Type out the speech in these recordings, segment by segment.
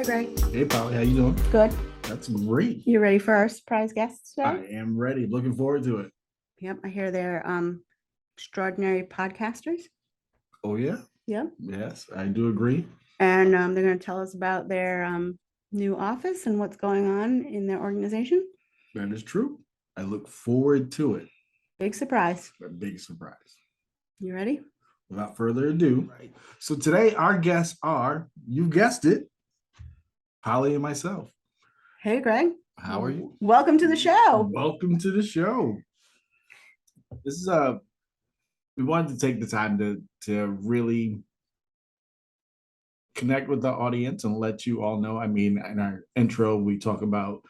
Greg. Hey, Polly, how you doing? Good. That's great. You ready for our surprise guests I today? am ready. Looking forward to it. Yep, I hear they're extraordinary podcasters. Oh, yeah? Yep. Yes, I do agree. And they're going to tell us about their new office and what's going on in their organization. That is true. I look forward to it. Big surprise. A big surprise. You ready? Without further ado, so today our guests are, you guessed it, Polly and myself. Hey, Greg. How are you? Welcome to the show. Welcome to the show. This is we wanted to take the time to really connect with the audience and let you all know. I mean, in our intro, we talk about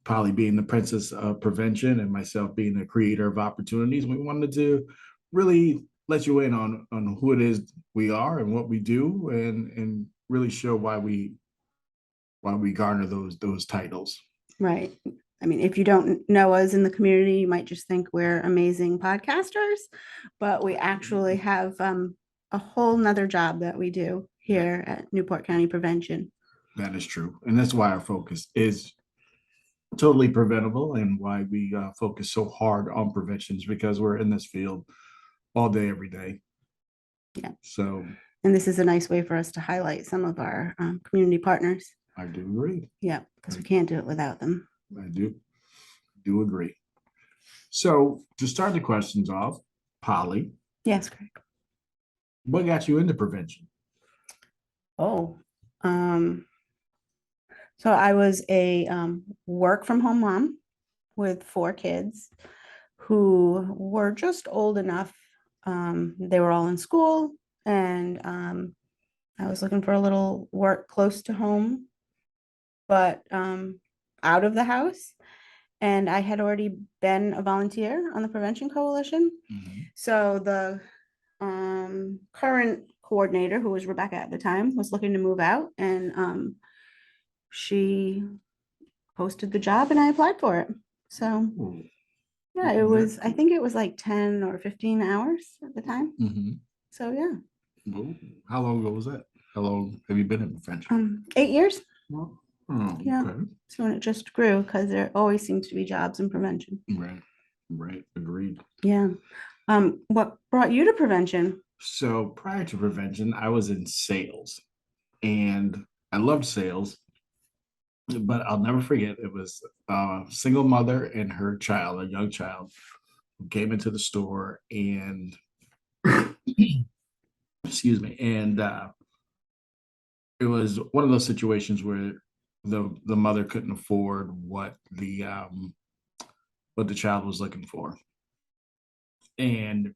Polly being the princess of prevention and myself being the creator of opportunities. We wanted to really let you in on who it is we are and what we do, and really show why we garner those titles. Right. I mean, if you don't know us in the community, you might just think we're amazing podcasters, but we actually have a whole nother job that we do here at Newport County Prevention. That is true. And that's why our focus is totally preventable, and why we focus so hard on preventions, because we're in this field all day, every day. Yeah. So, and this is a nice way for us to highlight some of our community partners. I do agree. Yeah, because we can't do it without them. I do agree. So to start the questions off, Polly. Yes, Craig. What got you into prevention? Oh, so I was a work from home mom with 4 kids who were just old enough. They were all in school, and I was looking for a little work close to home, but out of the house. And I had already been a volunteer on the Prevention Coalition. Mm-hmm. So the current coordinator, who was Rebecca at the time, was looking to move out, and she posted the job and I applied for it. So yeah, it was, I think it was like 10 or 15 hours at the time. Mm-hmm. So yeah. Well, how long ago was that? How long have you been in prevention? 8 years. Well, yeah. Okay. So when it just grew, because there always seems to be jobs in prevention. Right. Agreed. Yeah. What brought you to prevention? So prior to prevention, I was in sales, and I loved sales, but I'll never forget, it was a single mother and her child, a young child, who came into the store, and excuse me, and it was one of those situations where the mother couldn't afford what the child was looking for. And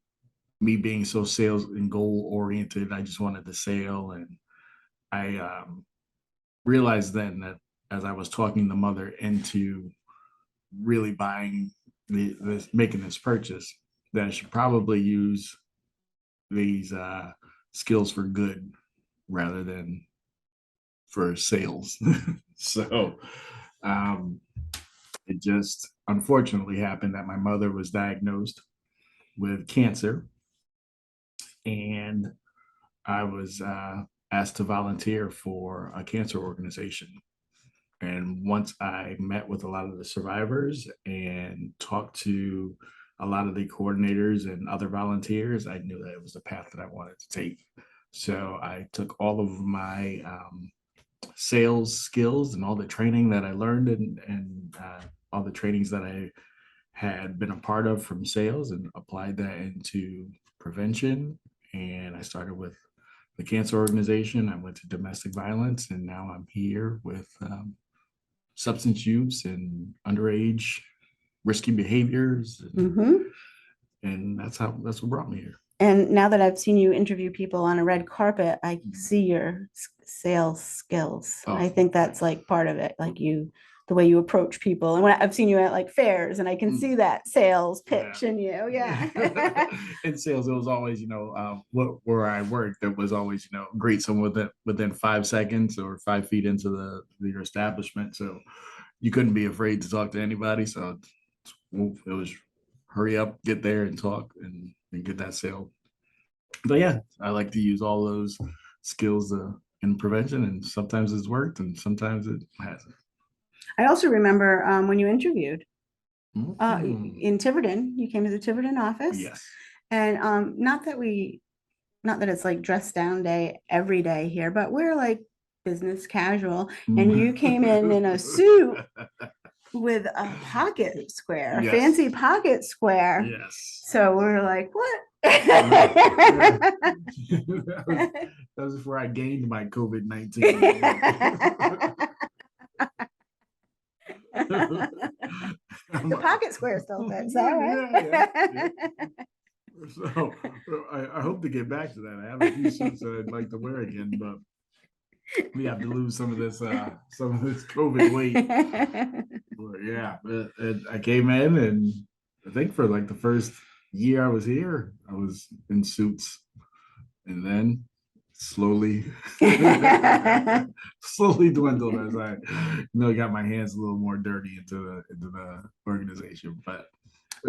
me being so sales and goal oriented, I just wanted the sale. And I realized then that as I was talking the mother into really buying making this purchase, that I should probably use these skills for good rather than for sales. So it just unfortunately happened that my mother was diagnosed with cancer, and I was asked to volunteer for a cancer organization. And once I met with a lot of the survivors and talked to a lot of the coordinators and other volunteers, I knew that it was the path that I wanted to take. So I took all of my sales skills and all the training that I learned, and all the trainings that I had been a part of from sales, and applied that into prevention. And I started with the cancer organization. I went to domestic violence, and now I'm here with substance use and underage risky behaviors. And that's what brought me here. And now that I've seen you interview people on a red carpet, I see your sales skills. Oh. I think that's like part of it, like the way you approach people. And when I've seen you at like fairs, and I can see that sales pitch in you. Yeah. In sales, it was always, where I worked, it was always, greet someone within 5 seconds or 5 feet into your establishment. So you couldn't be afraid to talk to anybody. So it was hurry up, get there and talk and get that sale. But yeah, I like to use all those skills to in prevention, and sometimes it's worked and sometimes it hasn't. I also remember when you interviewed Mm. in Tiverton, you came to the Tiverton office. Yes. And not that it's like dress down day every day here, but we're like business casual. And you came in a suit with a pocket square, a Yes. fancy pocket square. Yes. So we're like, what? That was before I gained my COVID-19. The pocket square still fits, all right. Yeah. So I hope to get back to that. I have a few suits that I'd like to wear again, but we have to lose some of this COVID weight. But yeah, I came in, and I think for like the first year I was here, I was in suits, and then slowly slowly dwindled as I got my hands a little more dirty into the organization. But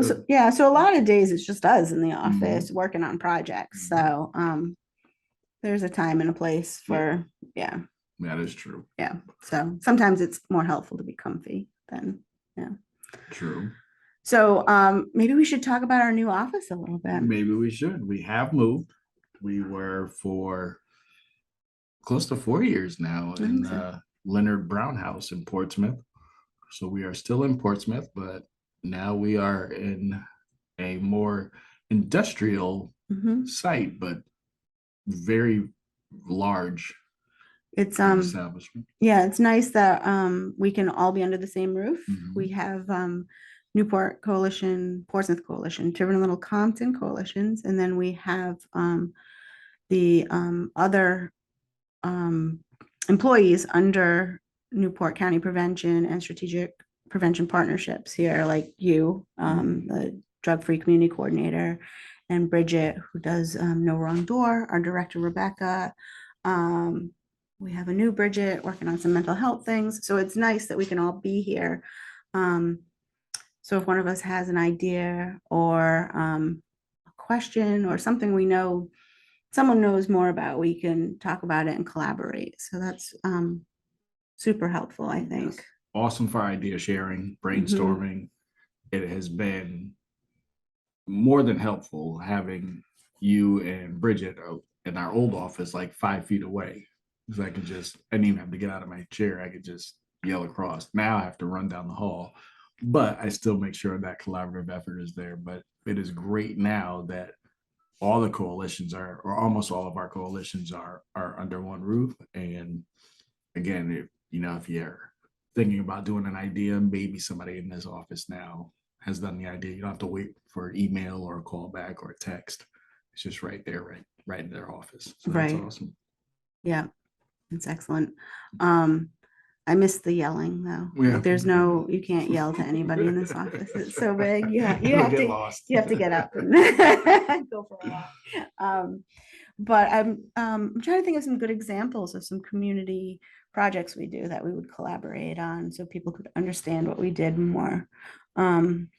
so, yeah, so a lot of days it's just us in the office working on projects. So there's a time and a place for that is true. Yeah. So sometimes it's more helpful to be comfy than True. So maybe we should talk about our new office a little bit. Maybe we should. We have moved. We were for close to 4 years now in Leonard Brown House in Portsmouth. So we are still in Portsmouth, but now we are in a more industrial site, but very large. It's establishment. Yeah, it's nice that we can all be under the same roof. We have Newport Coalition, Portsmouth Coalition, Tiverton Little Compton coalitions, and then we have the other employees under Newport County Prevention and Strategic Prevention Partnerships here, like you, the drug-free community coordinator, and Bridget, who does No Wrong Door, our director, Rebecca. We have a new Bridget working on some mental health things. So it's nice that we can all be here. So if one of us has an idea or a question or something we know someone knows more about, we can talk about it and collaborate. So that's super helpful, I think. Yes. Awesome for idea sharing, brainstorming. It has been more than helpful having you and Bridget in our old office like 5 feet away. Because I didn't even have to get out of my chair. I could just yell across. Now I have to run down the hall, but I still make sure that collaborative effort is there. But it is great now that all the coalitions or almost all of our coalitions are under one roof. And again, if you're thinking about doing an idea, maybe somebody in this office now has done the idea. You don't have to wait for an email or a call back or a text. It's just right there, right in their office. So that's awesome. Yeah. It's excellent. I miss the yelling though. Yeah. Like you can't yell to anybody in this office. It's so big. You have to lost. You have to get up and go for a walk. But I'm trying to think of some good examples of some community projects we do that we would collaborate on so people could understand what we did more. I'm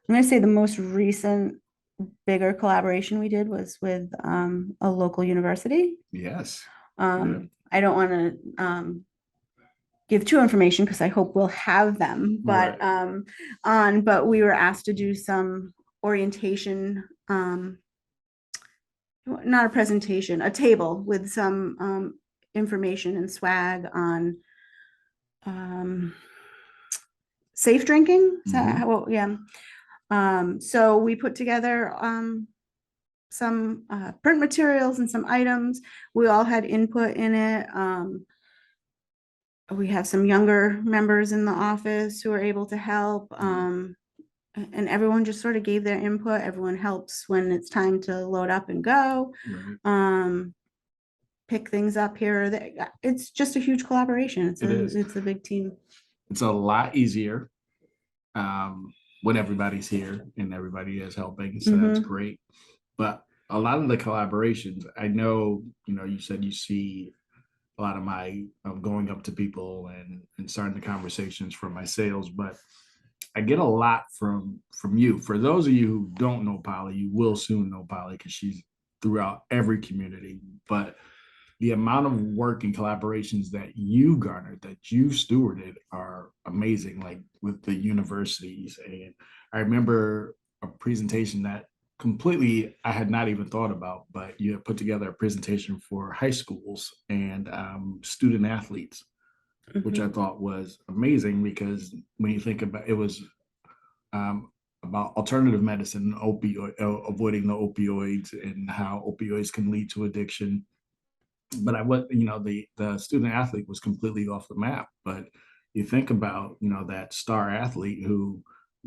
going to say the most recent bigger collaboration we did was with a local university. Yes. I don't want to give too information because I hope we'll have them, but but we were asked to do some orientation, not a presentation, a table with some information and swag on safe drinking. Is that so we put together some print materials and some items. We all had input in it. We have some younger members in the office who are able to help. And everyone just sort of gave their input. Everyone helps when it's time to load up and go. Pick things up here or there. It's just a huge collaboration. It's a big team. It's a lot easier when everybody's here and everybody is helping. So that's great. But a lot of the collaborations, I know, you said you see a lot of my going up to people and starting the conversations from my sales, but I get a lot from you. For those of you who don't know Polly, you will soon know Polly because she's throughout every community. But the amount of work and collaborations that you garnered, that you stewarded, are amazing, like with the universities. And I remember a presentation that completely I had not even thought about, but you had put together a presentation for high schools and student athletes, which I Mhm. thought was amazing because when you think about it, was um, about alternative medicine, opioid, avoiding the opioids and how opioids can lead to addiction. But I was, the student athlete was completely off the map. But you think about, that star athlete who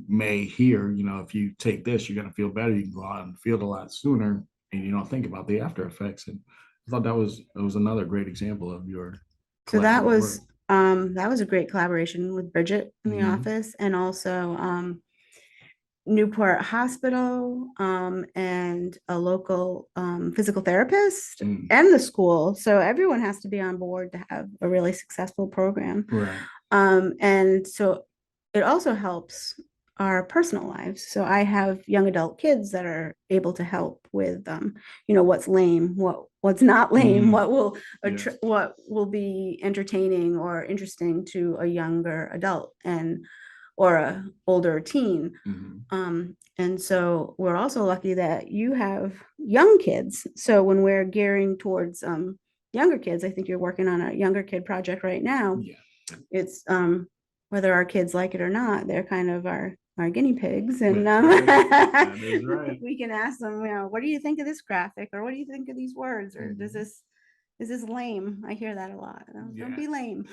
may hear, if you take this, you're going to feel better. You can go out and feel a lot sooner, and you don't think about the after effects. And I thought that was another great example of your So that collaborative work. was a great collaboration with Bridget in the Mm-hmm. office, and also Newport Hospital, and a local physical therapist Mm. and the school. So everyone has to be on board to have a really successful program. Right. And so it also helps our personal lives. So I have young adult kids that are able to help with, what's lame, what's not lame, Mm. Yes. what will be entertaining or interesting to a younger adult and or a older teen. Mm-hmm. And so we're also lucky that you have young kids. So when we're gearing towards younger kids, I think you're working on a younger kid project right now. Yeah. It's whether our kids like it or not, they're kind of our guinea pigs, and That's right. That is right. we can ask them, what do you think of this graphic, or what do you think of these words, or does Mhm. this is this lame? I hear that a lot. Don't Yeah. be lame.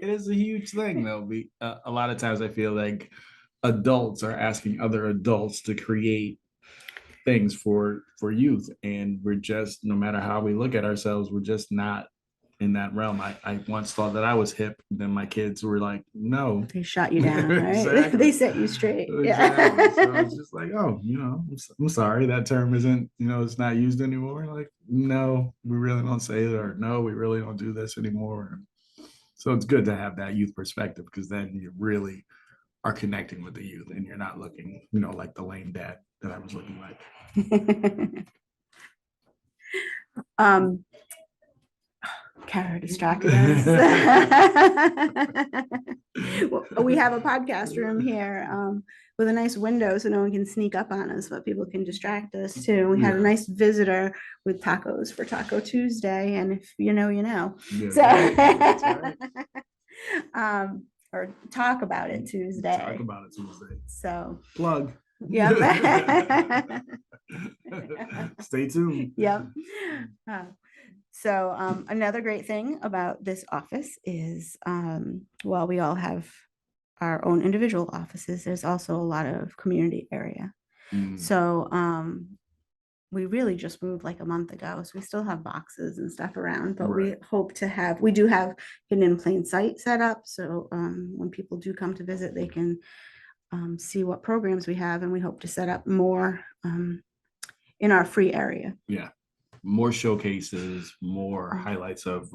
It is a huge thing, though. A lot of times I feel like adults are asking other adults to create things for youth, and we're just, no matter how we look at ourselves, we're just not in that realm. I once thought that I was hip, then my kids were like, no. They shot you down, right? They Exactly. set you straight. Exactly. So Yeah. it's just like, oh, I'm sorry, that term isn't, it's not used anymore. Like, no, we really don't say it, or no, we really don't do this anymore. So it's good to have that youth perspective, because then you really are connecting with the youth, and you're not looking, like the lame dad that I was looking like. um, Kara distracted us. We have a podcast room here, with a nice window so no one can sneak up on us, but people can distract us too. We had a Yeah. nice visitor with tacos for Taco Tuesday, and if you know, you know. That's So, right. That's right. or talk about it Talk Tuesday. about it Tuesday. So, Plug. yep. Stay tuned. Yep. Uh, So another great thing about this office is, while we all have our own individual offices, there's also a lot of community area. Mm. So we really just moved like a month ago, so we still have boxes and stuff around, but we Right. hope to have, we do have hidden in plain sight set up. So when people do come to visit, they can see what programs we have, and we hope to set up more in our free area. Yeah. More showcases, more highlights of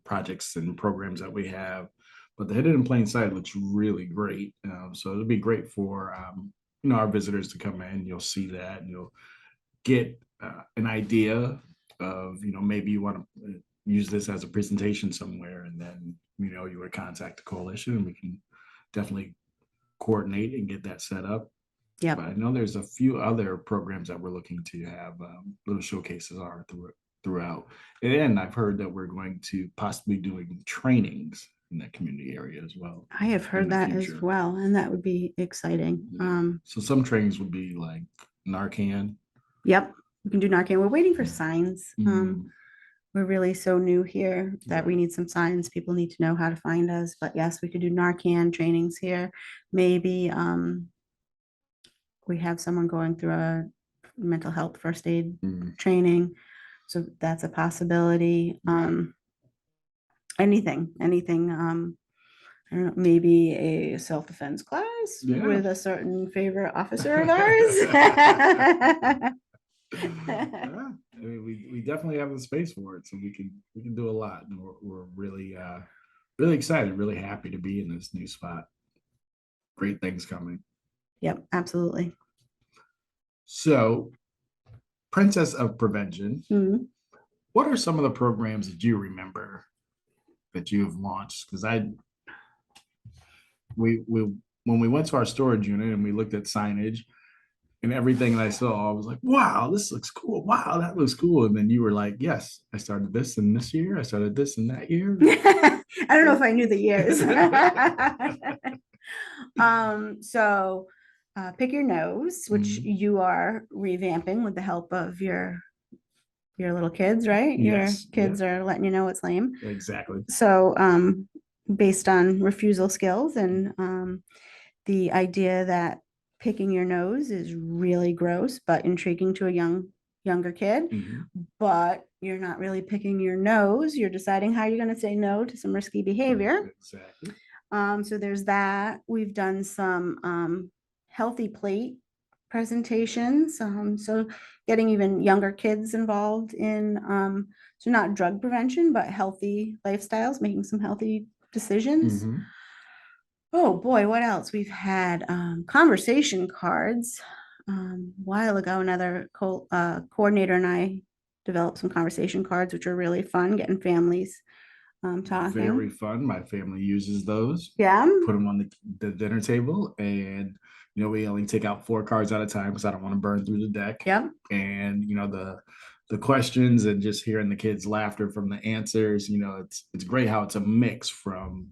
projects and programs that we have. But the hidden in plain sight looks really great. So it'll be great for our visitors to come in. You'll see that, and you'll get an idea of, maybe you want to use this as a presentation somewhere, and then you would contact the coalition, and we can definitely coordinate and get that set up. Yep. But I know there's a few other programs that we're looking to have little showcases are throughout. And I've heard that we're going to possibly doing trainings in that community area as well. I have heard that as well, and that would be exciting. Yeah. So some trainings would be like Narcan. Yep, we can do Narcan. We're waiting for signs. Mm. We're really so new here that we Right. need some signs. People need to know how to find us. But yes, we could do Narcan trainings here. Maybe we have someone going through a mental health first aid Mm. training. So that's a possibility. Anything. I don't know, maybe a self-defense class Yeah. with a certain favorite officer of ours. Yeah. I mean, we definitely have the space for it, so we can do a lot, and we're really really excited, really happy to be in this new spot. Great things coming. Yep, absolutely. So, Princess of Prevention, Mhm. What are some of the programs that you remember that you have launched? Because we when we went to our storage unit and we looked at signage and everything that I saw, I was like, wow, this looks cool. Wow, that looks cool. And then you were like, yes, I started this in this year. I started this in that year. I don't know if I knew the years. So Pick Your Nose, which Mhm. you are revamping with the help of your little kids, right? Your Yes. kids are letting you know it's lame. Yeah, exactly. So based on refusal skills and the idea that picking your nose is really gross but intriguing to a younger kid, Mhm. but you're not really picking your nose. You're deciding how you're going to say no to some risky behavior. Exactly. So there's that. We've done some healthy plate presentations. So getting even younger kids involved in, so not drug prevention, but healthy lifestyles, making some healthy decisions. Mhm. Oh boy, what else? We've had conversation cards. A while ago, another coordinator and I developed some conversation cards, which are really fun, getting families Very talking. fun. My family uses those. Yeah. Put them on the dinner table, and we only take out 4 cards at a time because I don't want to burn through the deck. Yep. And the questions and just hearing the kids' laughter from the answers. It's great how it's a mix from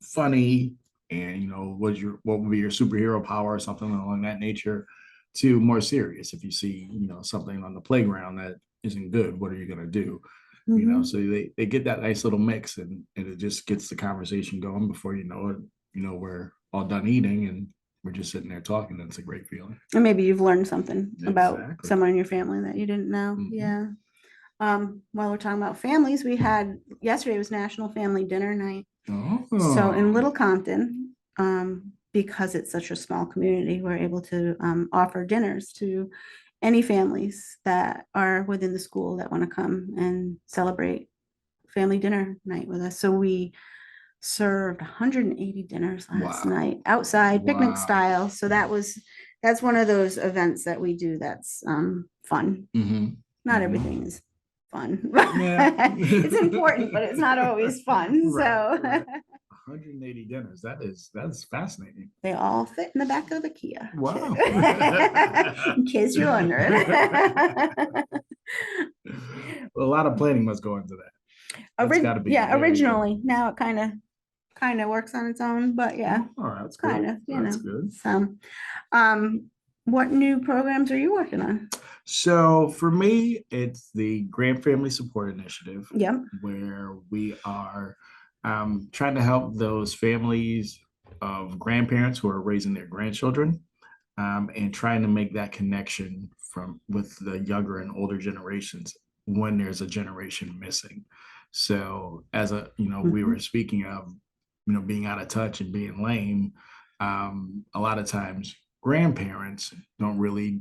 funny and what would be your superhero power or something along that nature to more serious. If you see something on the playground that isn't good, what are you going to do? Mhm. So they get that nice little mix, and it just gets the conversation going. Before you know it, we're all done eating and we're just sitting there talking, and it's a great feeling. And maybe you've learned something about Exactly. someone in your family that you didn't know. Mhm. Yeah. While we're talking about families, we had yesterday was National Family Dinner Night. So in Oh. Little Compton, because it's such a small community, we're able to offer dinners to any families that are within the school that want to come and celebrate family dinner night with us. So we served 180 dinners last Wow. night outside, picnic Wow. style. So that's one of those events that we do that's fun. Hmm. Not Hmm. everything is fun. Yeah. It's important, but it's not always fun. Right, So right. 180 dinners. That's fascinating. they all fit in the back of the Kia. Wow. In case you're wondering. Well, a lot of planning must go into that. That's got to be Yeah, very good. originally. Now it kind of works on its own, but yeah, Oh, all right, that's good. kind of, That's good. So what new programs are you working on? So for me, it's the Grand Family Support Initiative, Yep. where we are trying to help those families of grandparents who are raising their grandchildren, and trying to make that connection with the younger and older generations when there's a generation missing. So as we were speaking of, being out of touch and being lame, a lot of times grandparents don't really,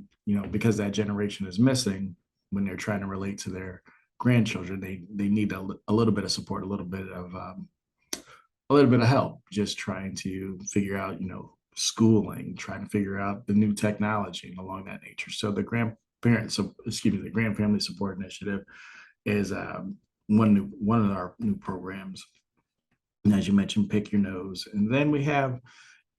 because that generation is missing, when they're trying to relate to their grandchildren, they need a little bit of support, a little bit of help, just trying to figure out, schooling, trying to figure out the new technology and along that nature. So the Grand Family Support Initiative is one of our new programs. And as you mentioned, Pick Your Nose, and then we have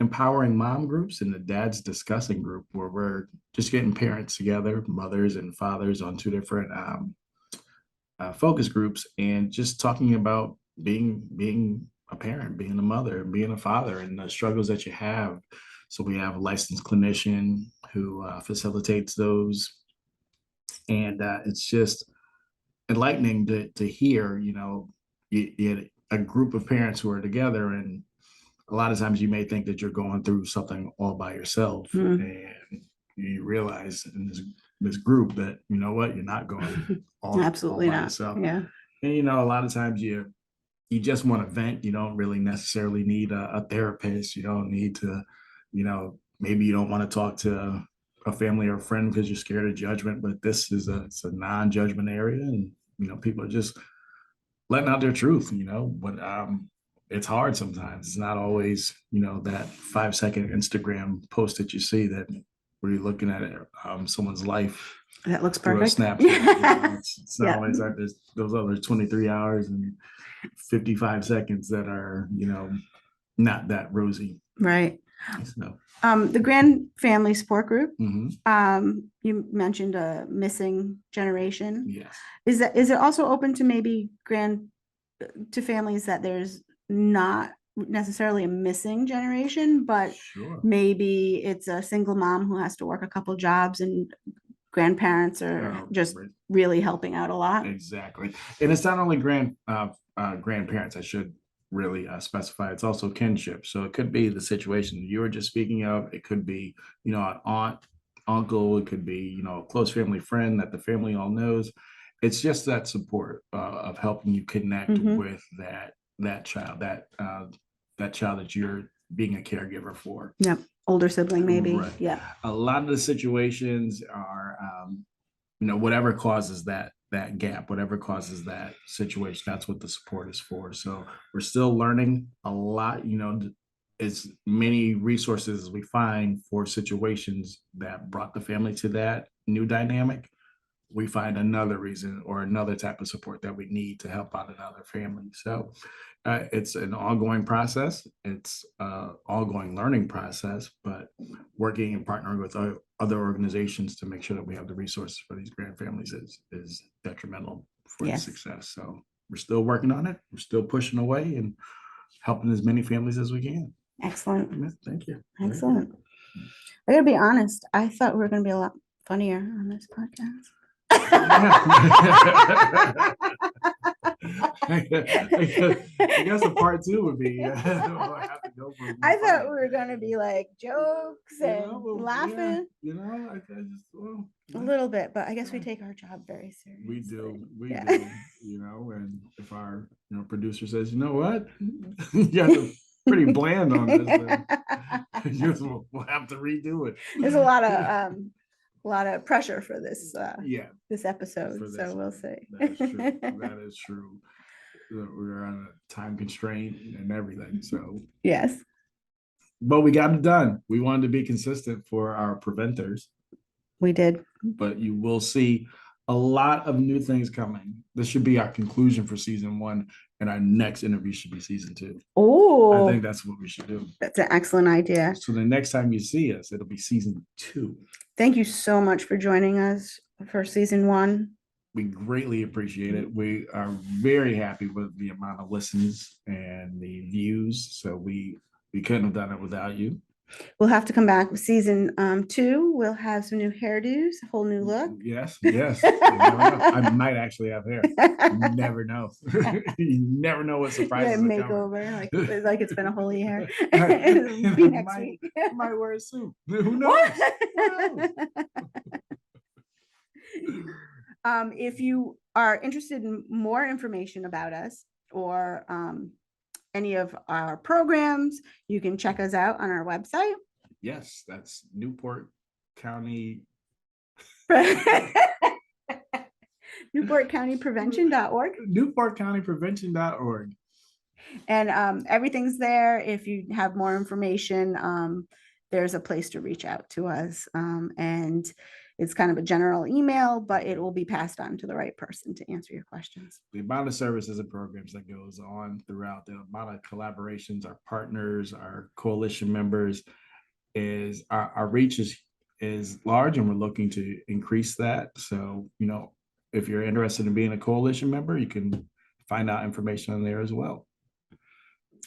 empowering mom groups and the dads discussing group, where we're just getting parents together, mothers and fathers, on 2 different focus groups, and just talking about being a parent, being a mother, being a father, and the struggles that you have. So we have a licensed clinician who facilitates those, and it's just enlightening to hear. You had a group of parents who are together, and a lot of times you may think that you're going through something all by yourself, Mm, and you realize in this group that you're not going all absolutely by not. yourself. Yeah. And a lot of times you just want to vent. You don't really necessarily need a therapist. You don't need to, maybe you don't want to talk to a family or a friend because you're scared of judgment. But this is it's a non-judgment area, and people are just letting out their truth. But it's hard sometimes. It's not always that 5-second Instagram post that you see that where you're looking at it, someone's life. That looks through a perfect. snapshot. It's not Yeah. always like there's those other 23 hours and 55 seconds that are, not that rosy. Right. So, The Grand Family Support Group, mhm, you mentioned a missing generation. yes, Is it also open to maybe to families that there's not necessarily a missing generation, but sure. maybe it's a single mom who has to work a couple jobs and grandparents are Oh, just right. really helping out a lot? Exactly. And it's not only grandparents, I should really specify, it's also kinship. So it could be the situation you were just speaking of. It could be, an aunt, uncle. It could be, a close family friend that the family all knows. It's just that support of helping you connect Mhm. with that child, that child that you're being a caregiver for. Yep. Older sibling, maybe. Right. Yeah. A lot of the situations are, whatever causes that gap, whatever causes that situation, that's what the support is for. So we're still learning a lot, as many resources as we find for situations that brought the family to that new dynamic, we find another reason or another type of support that we need to help out another family. So it's an ongoing process. It's ongoing learning process, but working and partnering with other organizations to make sure that we have the resources for these grand families is detrimental for the success. So we're still working on it. We're still pushing away and helping as many families as we can. Excellent. Thank you. Excellent. I gotta be honest, I thought we were gonna be a lot funnier on this podcast. I guess a part two would be. I thought we were gonna be like jokes and laughing I just a little bit, but I guess we take our job very seriously. we do, Yeah. and if our producer says, you know what, you guys are pretty bland on this, we'll have to redo it. There's a lot of pressure for this this episode, For this so we'll one. see. That is true. That is true. We're on a time constraint and everything. So Yes. but we got it done. We wanted to be consistent for our preventers, We did. but you will see a lot of new things coming. This should be our conclusion for season 1, and our next interview should be season 2. Oh, I think that's what we should do. that's an excellent idea. So the next time you see us, it'll be season 2. Thank you so much for joining us for season 1. We greatly appreciate it. We are very happy with the amount of listens and the views. So we couldn't have done it without you. We'll have to come back with season 2. We'll have some new hairdos, a whole new look. Yes. I might actually have hair. You never know. You never know what surprises are coming. Makeover, like it's been a whole year. It'll Be next week. I might wear a suit. Who knows? If you are interested in more information about us or any of our programs, you can check us out on our website. Yes, that's Newport County. NewportCountyPrevention.org. NewportCountyPrevention.org. And everything's there. If you have more information, there's a place to reach out to us. And it's kind of a general email, but it will be passed on to the right person to answer your questions. The amount of services and programs that goes on throughout, the amount of collaborations, our partners, our coalition members, is our reach is large, and we're looking to increase that. So, if you're interested in being a coalition member, you can find out information on there as well.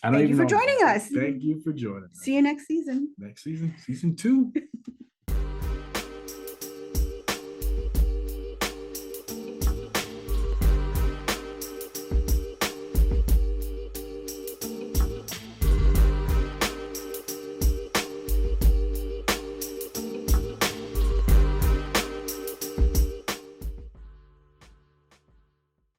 Thank you for joining us. Thank you for joining us. See you next season. Season 2.